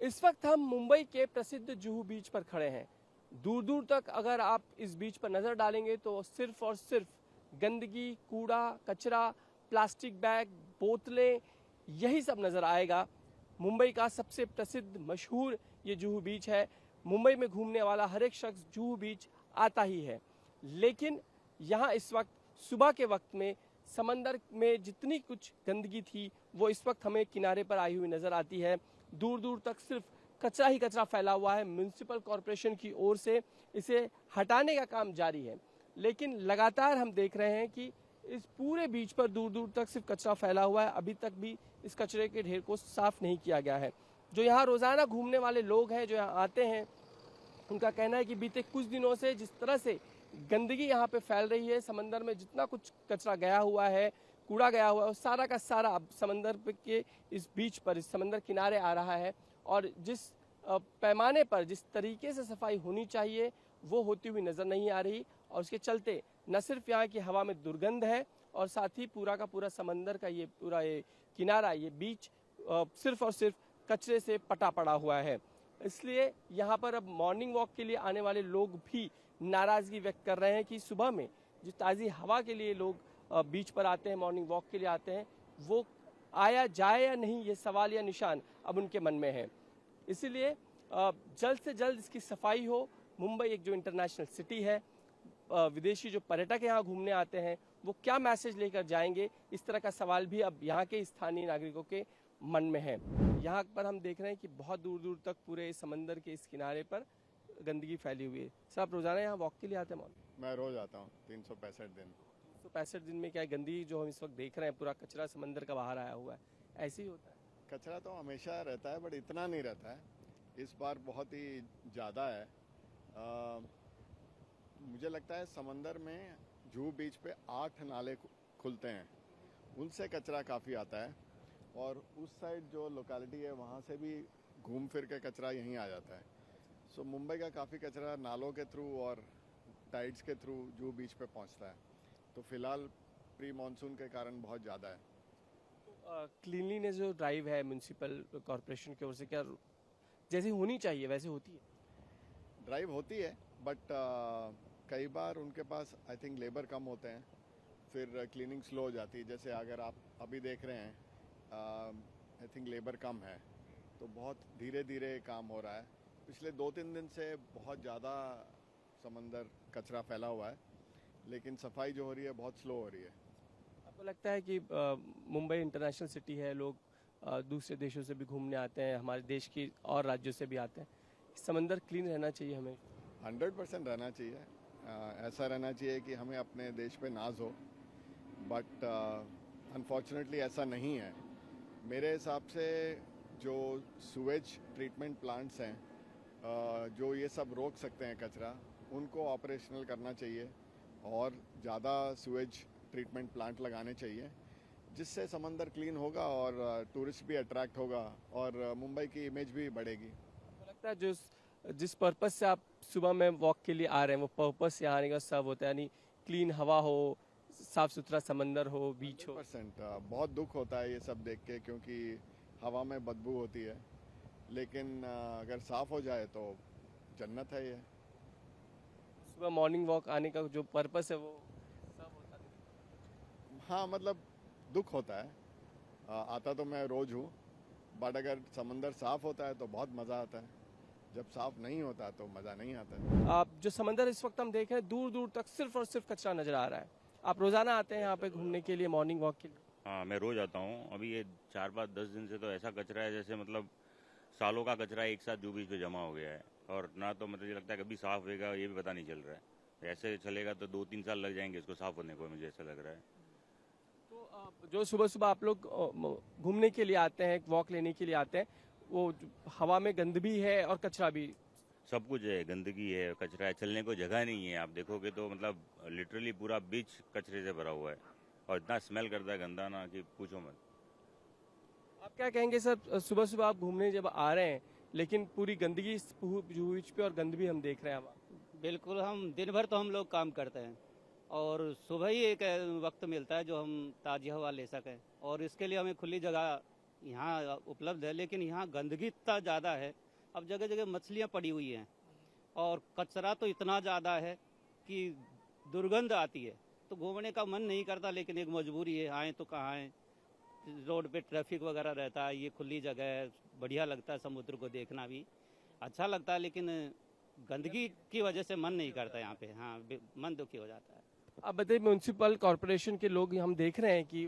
इस वक्त हम मुंबई के प्रसिद्ध जुहू बीच पर खड़े हैं। दूर दूर तक अगर आप इस बीच पर नजर डालेंगे तो सिर्फ और सिर्फ गंदगी, कूड़ा, कचरा, प्लास्टिक बैग, बोतलें, यही सब नजर आएगा। मुंबई का सबसे प्रसिद्ध मशहूर ये जुहू बीच है। मुंबई में घूमने वाला हर एक शख्स जुहू बीच आता ही है, लेकिन यहाँ इस वक्त सुबह के वक्त में समंदर में जितनी कुछ गंदगी थी वो इस वक्त हमें किनारे पर आई हुई नजर आती है। दूर दूर तक सिर्फ कचरा ही कचरा फैला हुआ है। म्युनिसिपल कॉरपोरेशन की ओर से इसे हटाने का काम जारी है, लेकिन लगातार हम देख रहे हैं कि इस पूरे बीच पर दूर दूर तक सिर्फ कचरा फैला हुआ है। अभी तक भी इस कचरे के ढेर को साफ नहीं किया गया है। जो यहाँ रोजाना घूमने वाले लोग हैं, जो यहाँ आते हैं, उनका कहना है कि बीते कुछ दिनों से जिस तरह से गंदगी यहाँ पे फैल रही है, समंदर में जितना कुछ कचरा गया हुआ है, कूड़ा गया हुआ है, सारा का सारा अब समंदर के इस बीच पर, इस समंदर किनारे आ रहा है। और जिस पैमाने पर, जिस तरीके से सफाई होनी चाहिए वो होती हुई नजर नहीं आ रही। और उसके चलते न सिर्फ यहाँ की हवा में दुर्गंध है, और साथ ही पूरा का पूरा समंदर का ये पूरा ये किनारा, ये बीच सिर्फ और सिर्फ कचरे से पटा पड़ा हुआ है। इसलिए यहाँ पर अब मॉर्निंग वॉक के लिए आने वाले लोग भी नाराजगी व्यक्त कर रहे हैं कि सुबह में जो ताज़ी हवा के लिए लोग बीच पर आते हैं, मॉर्निंग वॉक के लिए आते हैं, वो आया जाए या नहीं, ये सवाल या निशान अब उनके मन में है। इसीलिए जल्द से जल्द इसकी सफाई हो। मुंबई एक जो इंटरनेशनल सिटी है, विदेशी जो पर्यटक यहाँ घूमने आते हैं वो क्या मैसेज लेकर जाएंगे, इस तरह का सवाल भी अब यहाँ के स्थानीय नागरिकों के मन में है। यहाँ पर हम देख रहे हैं कि बहुत दूर दूर तक पूरे समंदर के इस किनारे पर गंदगी फैली हुई है। सर, आप रोजाना यहाँ वॉक के लिए आते हैं? मैं रोज आता हूँ, 365 दिन। 365 दिन में क्या गंदगी जो हम इस वक्त देख रहे हैं, पूरा कचरा समंदर का बाहर आया हुआ है, ऐसे ही होता है? कचरा तो हमेशा रहता है, बट इतना नहीं रहता है। इस बार बहुत ही ज़्यादा है। मुझे लगता है समंदर में जुहू बीच पे 8 नाले खुलते हैं, उनसे कचरा काफ़ी आता है। और उस साइड जो लोकेलिटी है वहाँ से भी घूम फिर के कचरा यहीं आ जाता है। सो मुंबई का काफ़ी कचरा नालों के थ्रू और टाइड्स के थ्रू जुहू बीच पे पहुँचता है। तो फिलहाल प्री मानसून के कारण बहुत ज़्यादा है। क्लीनलीनेस जो ड्राइव है म्युनिसिपल कॉरपोरेशन की ओर से, क्या जैसी होनी चाहिए वैसे होती है? ड्राइव होती है, बट कई बार उनके पास आई थिंक लेबर कम होते हैं, फिर क्लीनिंग स्लो हो जाती है। जैसे अगर आप अभी देख रहे हैं, आई थिंक लेबर कम है, तो बहुत धीरे धीरे काम हो रहा है। पिछले 2-3 दिन से बहुत ज़्यादा समंदर कचरा फैला हुआ है, लेकिन सफाई जो हो रही है बहुत स्लो हो रही है। आपको लगता है कि मुंबई इंटरनेशनल सिटी है, लोग दूसरे देशों से भी घूमने आते हैं, हमारे देश की और राज्यों से भी आते हैं, समंदर क्लीन रहना चाहिए हमें? 100% रहना चाहिए। ऐसा रहना चाहिए कि हमें अपने देश पे नाज हो, बट अनफॉर्चुनेटली ऐसा नहीं है। मेरे हिसाब से जो सुएज ट्रीटमेंट प्लांट्स हैं, जो ये सब रोक सकते हैं कचरा, उनको ऑपरेशनल करना चाहिए और ज़्यादा सुएज ट्रीटमेंट प्लांट लगाने चाहिए, जिससे समंदर क्लीन होगा और टूरिस्ट भी अट्रैक्ट होगा और मुंबई की इमेज भी बढ़ेगी। आपको लगता है जिस पर्पस से आप सुबह में वॉक के लिए आ रहे हैं, वो पर्पस यहाँ आने का सब होता है, यानी क्लीन हवा हो, साफ सुथरा समंदर हो, बीच हो? 100%। बहुत दुख होता है ये सब देख के, क्योंकि हवा में बदबू होती है, लेकिन अगर साफ हो जाए तो जन्नत है ये। सुबह मॉर्निंग वॉक आने का जो पर्पस है वो सब होता है? हाँ, मतलब दुख होता है। आता तो मैं रोज हूँ, बट अगर समंदर साफ होता है तो बहुत मज़ा आता है, जब साफ नहीं होता तो मज़ा नहीं आता है। आप जो समंदर इस वक्त हम देख रहे हैं, दूर दूर तक सिर्फ और सिर्फ कचरा नजर आ रहा है। आप रोजाना आते हैं यहाँ पे घूमने के लिए, मॉर्निंग वॉक के लिए? हाँ, मैं रोज आता हूँ। अभी ये 4-5-10 दिन से तो ऐसा कचरा है जैसे मतलब सालों का कचरा एक साथ जुहू बीच पे जमा हो गया है, और ना तो मतलब ये लगता है कभी साफ होएगा ये भी पता नहीं चल रहा है। ऐसे चलेगा तो 2-3 साल लग जाएंगे इसको साफ होने को, मुझे ऐसा लग रहा है। तो जो सुबह सुबह आप लोग घूमने के लिए आते हैं, वॉक लेने के लिए आते हैं, वो हवा में गंद भी है और कचरा भी? सब कुछ है, गंदगी है, कचरा है, चलने को जगह नहीं है। आप देखोगे तो मतलब लिटरली पूरा बीच कचरे से भरा हुआ है, और इतना स्मेल करता है गंदा ना कि पूछो मत। आप क्या कहेंगे सर, सुबह सुबह आप घूमने जब आ रहे हैं, लेकिन पूरी गंदगी जुहू बीच पे और गंद भी हम देख रहे हैं? बिल्कुल, हम दिन भर तो हम लोग काम करते हैं, और सुबह ही एक वक्त मिलता है जो हम ताज़ी हवा ले सकें, और इसके लिए हमें खुली जगह यहाँ उपलब्ध है, लेकिन यहाँ गंदगी इतना ज़्यादा है। अब जगह जगह मछलियाँ पड़ी हुई हैं और कचरा तो इतना ज़्यादा है कि दुर्गंध आती है। तो घूमने का मन नहीं करता, लेकिन एक मजबूरी है, आए तो कहाँ आए। रोड पे ट्रैफिक वगैरह रहता है, ये खुली जगह है, बढ़िया लगता है, समुद्र को देखना भी अच्छा लगता है, लेकिन गंदगी की वजह से मन नहीं करता यहाँ पे। हाँ, मन दुखी हो जाता है। आप बताइए, म्यूनसिपल कॉरपोरेशन के लोग हम देख रहे हैं कि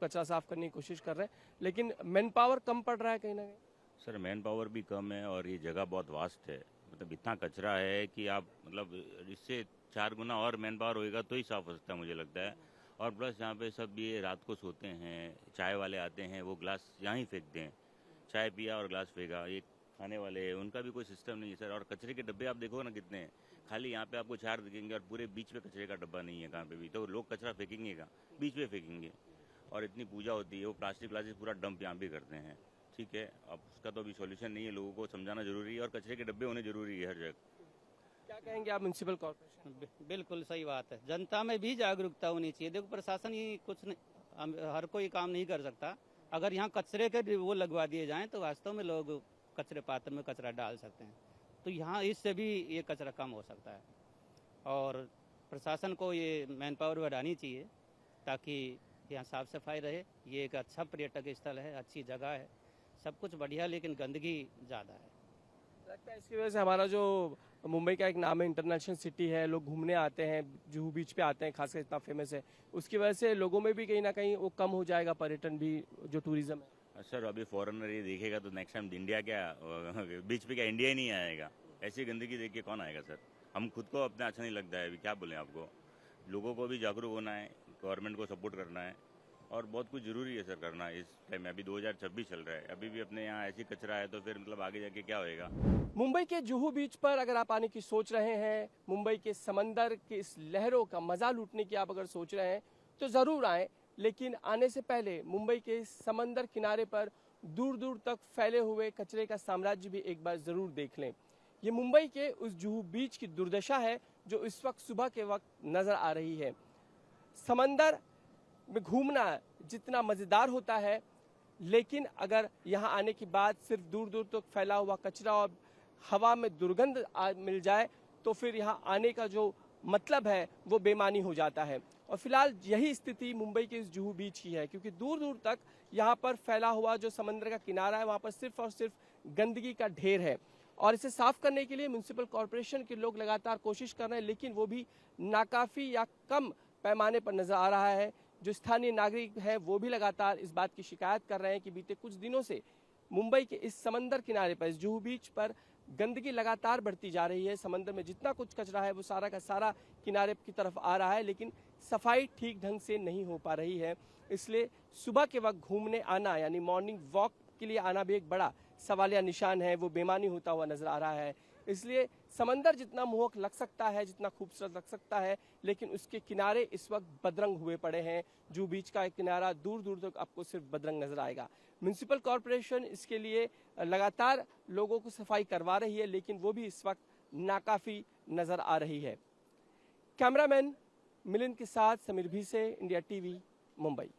कचरा साफ करने की कोशिश कर रहे हैं, लेकिन मैन पावर कम पड़ रहा है कहीं ना कहीं। सर मैन पावर भी कम है और ये जगह बहुत वास्ट है। मतलब इतना कचरा है कि आप मतलब इससे 4 गुना और मैन पावर होएगा तो ही साफ हो सकता है मुझे लगता है। और प्लस यहाँ पे सब ये रात को सोते हैं, चाय वाले आते हैं, वो ग्लास यहाँ ही फेंकते हैं, चाय पिया और ग्लास फेंका। ये खाने वाले हैं, उनका भी कोई सिस्टम नहीं है सर। और कचरे के डब्बे आप देखो ना कितने हैं, खाली यहाँ पे आपको 4 दिखेंगे और पूरे बीच में कचरे का डब्बा नहीं है कहाँ पे भी। तो लोग कचरा फेंकेंगे कहाँ? बीच में फेंकेंगे। और इतनी पूजा होती है, वो प्लास्टिक पूरा डंप यहाँ भी करते हैं। ठीक है, अब उसका तो अभी सॉल्यूशन नहीं है, लोगों को समझाना जरूरी है और कचरे के डब्बे होने जरूरी है हर जगह। क्या कहेंगे आप म्यूनसिपल कॉरपोरेशन? बिल्कुल सही बात है, जनता में भी जागरूकता होनी चाहिए। देखो, प्रशासन ही कुछ नहीं, हर कोई काम नहीं कर सकता। अगर यहाँ कचरे के वो लगवा दिए जाएं तो वास्तव में लोग कचरे पात्र में कचरा डाल सकते हैं। तो यहाँ इससे भी ये कचरा कम हो सकता है और प्रशासन को ये मैन पावर बढ़ानी चाहिए ताकि यहाँ साफ सफाई रहे। ये एक अच्छा पर्यटक स्थल है, अच्छी जगह है, सब कुछ बढ़िया, लेकिन गंदगी ज़्यादा है। लगता है इसकी वजह से हमारा जो मुंबई का एक नाम है, इंटरनेशनल सिटी है, लोग घूमने आते हैं, जुहू बीच पे आते हैं, खासकर इतना फेमस है, उसकी वजह से लोगों में भी कहीं ना कहीं वो कम हो जाएगा, पर्यटन भी, जो टूरिज्म है। सर अभी फॉरेनर ये देखेगा तो नेक्स्ट टाइम इंडिया क्या बीच पे क्या इंडिया ही नहीं आएगा। ऐसी गंदगी देख के कौन आएगा सर? हम खुद को अपना अच्छा नहीं लगता है। अभी क्या बोलें आपको, लोगों को भी जागरूक होना है, गवर्नमेंट को सपोर्ट करना है और बहुत कुछ जरूरी है सर करना इस टाइम में। अभी 2026 चल रहा है, अभी भी अपने यहाँ ऐसी कचरा है तो फिर मतलब आगे जाके क्या होएगा। मुंबई के जुहू बीच पर अगर आप आने की सोच रहे हैं, मुंबई के समंदर के इस लहरों का मजा लूटने की आप अगर सोच रहे हैं तो ज़रूर आएँ, लेकिन आने से पहले मुंबई के समंदर किनारे पर दूर दूर तक फैले हुए कचरे का साम्राज्य भी एक बार ज़रूर देख लें। ये मुंबई के उस जुहू बीच की दुर्दशा है जो इस वक्त सुबह के वक्त नज़र आ रही है। समंदर में घूमना जितना मज़ेदार होता है, लेकिन अगर यहाँ आने के बाद सिर्फ दूर दूर तक फैला हुआ कचरा और हवा में दुर्गंध मिल जाए तो फिर यहाँ आने का जो मतलब है वो बेमानी हो जाता है। और फिलहाल यही स्थिति मुंबई के इस जुहू बीच की है, क्योंकि दूर दूर तक यहाँ पर फैला हुआ जो समंदर का किनारा है वहाँ पर सिर्फ और सिर्फ गंदगी का ढेर है। और इसे साफ करने के लिए म्यूनसिपल कॉरपोरेशन के लोग लगातार कोशिश कर रहे हैं, लेकिन वो भी नाकाफी या कम पैमाने पर नजर आ रहा है। जो स्थानीय नागरिक है वो भी लगातार इस बात की शिकायत कर रहे हैं कि बीते कुछ दिनों से मुंबई के इस समंदर किनारे पर, इस जुहू बीच पर गंदगी लगातार बढ़ती जा रही है। समंदर में जितना कुछ कचरा है वो सारा का सारा किनारे की तरफ आ रहा है, लेकिन सफाई ठीक ढंग से नहीं हो पा रही है। इसलिए सुबह के वक्त घूमने आना यानी मॉर्निंग वॉक के लिए आना भी एक बड़ा सवालिया निशान है, वो बेमानी होता हुआ नजर आ रहा है। इसलिए समंदर जितना मोहक लग सकता है, जितना खूबसूरत लग सकता है, लेकिन उसके किनारे इस वक्त बदरंग हुए पड़े हैं। जुहू बीच का एक किनारा दूर दूर तक आपको सिर्फ बदरंग नजर आएगा। म्यूनसिपल कॉरपोरेशन इसके लिए लगातार लोगों को सफाई करवा रही है, लेकिन वो भी इस वक्त नाकाफी नजर आ रही है। कैमरामैन मिलिंद के साथ समीर भीसे, इंडिया टीवी, मुंबई।